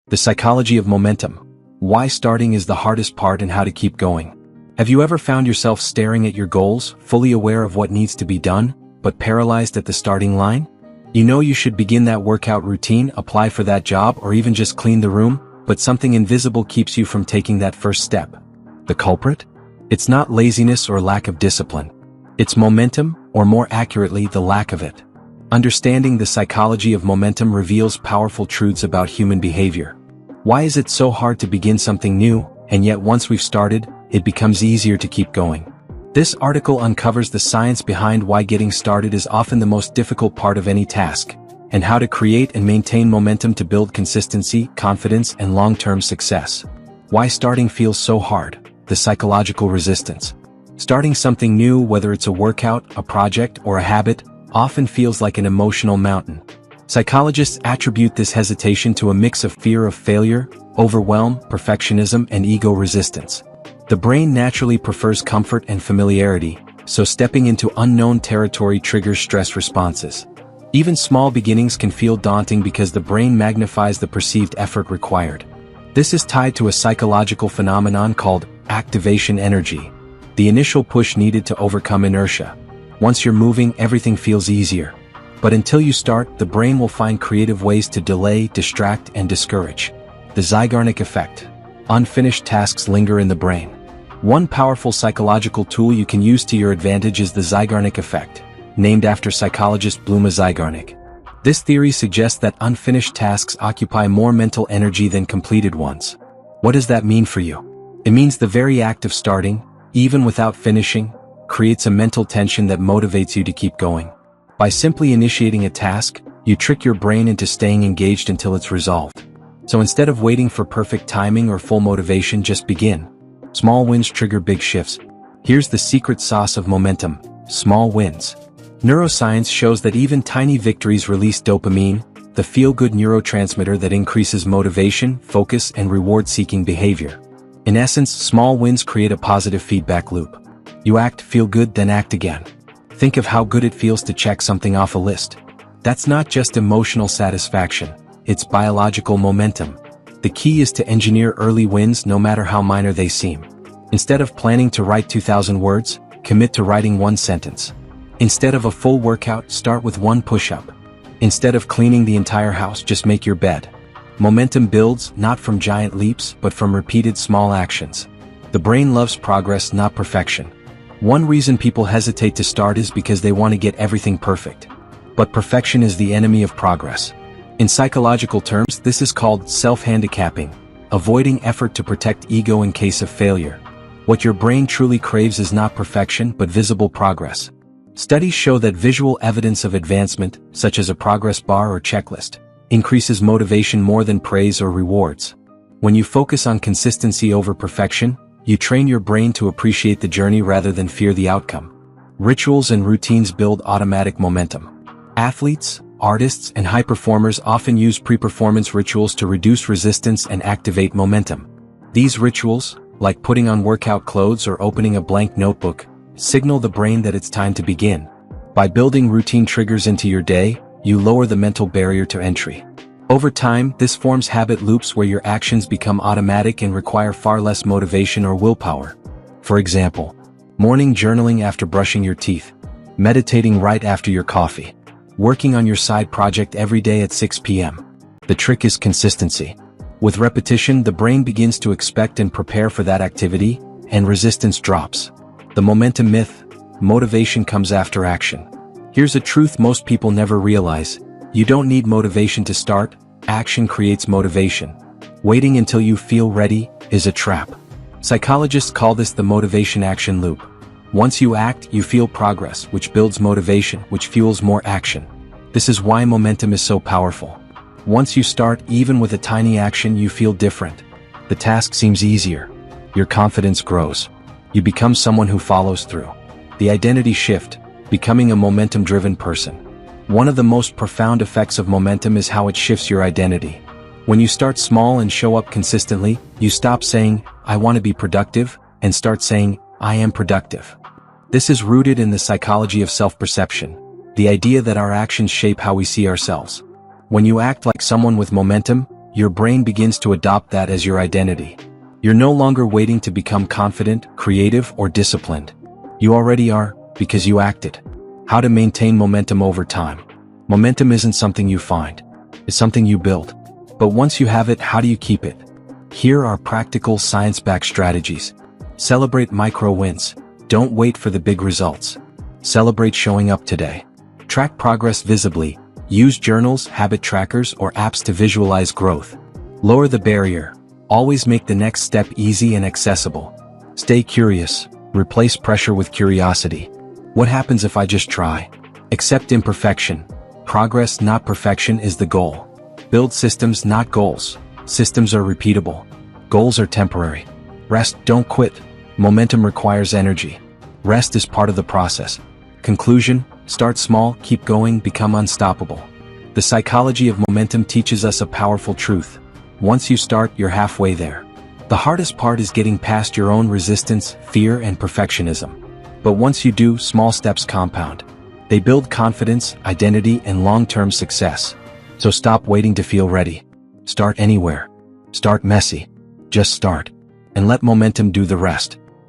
The psychology of momentum. Why starting is the hardest part and how to keep going. Have you ever found yourself staring at your goals, fully aware of what needs to be done, but paralyzed at the starting line? You know you should begin that workout routine, apply for that job, or even just clean the room, but something invisible keeps you from taking that first step. The culprit? It's not laziness or lack of discipline. It's momentum, or more accurately, the lack of it. Understanding the psychology of momentum reveals powerful truths about human behavior. Why is it so hard to begin something new, and yet once we've started, it becomes easier to keep going? This article uncovers the science behind why getting started is often the most difficult part of any task, and how to create and maintain momentum to build consistency, confidence, and long-term success. Why starting feels so hard. The psychological resistance. Starting something new, whether it's a workout, a project, or a habit, often feels like an emotional mountain. Psychologists attribute this hesitation to a mix of fear of failure, overwhelm, perfectionism, and ego resistance. The brain naturally prefers comfort and familiarity, so stepping into unknown territory triggers stress responses. Even small beginnings can feel daunting because the brain magnifies the perceived effort required. This is tied to a psychological phenomenon called activation energy, the initial push needed to overcome inertia. Once you're moving, everything feels easier. But until you start, the brain will find creative ways to delay, distract, and discourage. The Zeigarnik effect. Unfinished tasks linger in the brain. One powerful psychological tool you can use to your advantage is the Zeigarnik effect, named after psychologist Bluma Zeigarnik. This theory suggests that unfinished tasks occupy more mental energy than completed ones. What does that mean for you? It means the very act of starting, even without finishing, creates a mental tension that motivates you to keep going. By simply initiating a task, you trick your brain into staying engaged until it's resolved. So instead of waiting for perfect timing or full motivation, just begin. Small wins trigger big shifts. Here's the secret sauce of momentum: small wins. Neuroscience shows that even tiny victories release dopamine, the feel-good neurotransmitter that increases motivation, focus, and reward-seeking behavior. In essence, small wins create a positive feedback loop. You act, feel good, then act again. Think of how good it feels to check something off a list. That's not just emotional satisfaction, it's biological momentum. The key is to engineer early wins no matter how minor they seem. Instead of planning to write 2,000 words, commit to writing one sentence. Instead of a full workout, start with one push-up. Instead of cleaning the entire house, just make your bed. Momentum builds, not from giant leaps, but from repeated small actions. The brain loves progress, not perfection. One reason people hesitate to start is because they want to get everything perfect. But perfection is the enemy of progress. In psychological terms, this is called self-handicapping, avoiding effort to protect ego in case of failure. What your brain truly craves is not perfection, but visible progress. Studies show that visual evidence of advancement, such as a progress bar or checklist, increases motivation more than praise or rewards. When you focus on consistency over perfection, you train your brain to appreciate the journey rather than fear the outcome. Rituals and routines build automatic momentum. Athletes, artists, and high performers often use pre-performance rituals to reduce resistance and activate momentum. These rituals, like putting on workout clothes or opening a blank notebook, signal the brain that it's time to begin. By building routine triggers into your day, you lower the mental barrier to entry. Over time, this forms habit loops where your actions become automatic and require far less motivation or willpower. For example, morning journaling after brushing your teeth, meditating right after your coffee, working on your side project every day at 6 p.m. The trick is consistency. With repetition, the brain begins to expect and prepare for that activity, and resistance drops. The momentum myth: motivation comes after action. Here's a truth most people never realize: you don't need motivation to start, action creates motivation. Waiting until you feel ready is a trap. Psychologists call this the motivation-action loop. Once you act, you feel progress, which builds motivation, which fuels more action. This is why momentum is so powerful. Once you start, even with a tiny action, you feel different. The task seems easier. Your confidence grows. You become someone who follows through. The identity shift, becoming a momentum-driven person. One of the most profound effects of momentum is how it shifts your identity. When you start small and show up consistently, you stop saying, "I want to be productive," and start saying, "I am productive." This is rooted in the psychology of self-perception, the idea that our actions shape how we see ourselves. When you act like someone with momentum, your brain begins to adopt that as your identity. You're no longer waiting to become confident, creative, or disciplined. You already are, because you acted. How to maintain momentum over time. Momentum isn't something you find. It's something you build. But once you have it, how do you keep it? Here are practical science-backed strategies. Celebrate micro wins. Don't wait for the big results. Celebrate showing up today. Track progress visibly. Use journals, habit trackers, or apps to visualize growth. Lower the barrier. Always make the next step easy and accessible. Stay curious. Replace pressure with curiosity. What happens if I just try? Accept imperfection. Progress, not perfection, is the goal. Build systems, not goals. Systems are repeatable. Goals are temporary. Rest, don't quit. Momentum requires energy. Rest is part of the process. Conclusion: start small, keep going, become unstoppable. The psychology of momentum teaches us a powerful truth. Once you start, you're halfway there. The hardest part is getting past your own resistance, fear, and perfectionism. But once you do, small steps compound. They build confidence, identity, and long-term success. So stop waiting to feel ready. Start anywhere. Start messy. Just start. And let momentum do the rest.